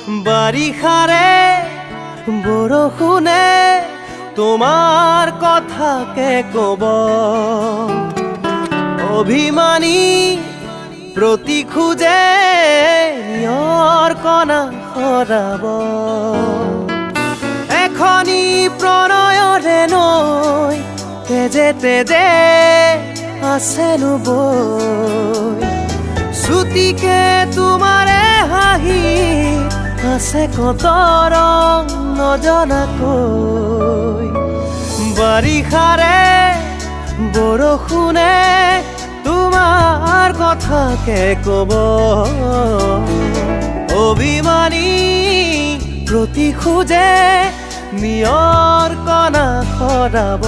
বাৰিষাৰে বৰষুণে তোমাৰ কথাকে কব অভিমানী প্ৰতি খোজে নিয়ৰ কণা সৰাব এখনি প্ৰণয়ৰে নৈ তেজে তেজে আছেনো বৈ শ্ৰুতিকে তোমাৰে হাঁহি আছে কত ৰং নজনাকৈ বাৰিষাৰে বৰষুণে তোমাৰ কথাকে কব অভিমানী প্ৰতি খোজে নিয়ৰ কণা সৰাব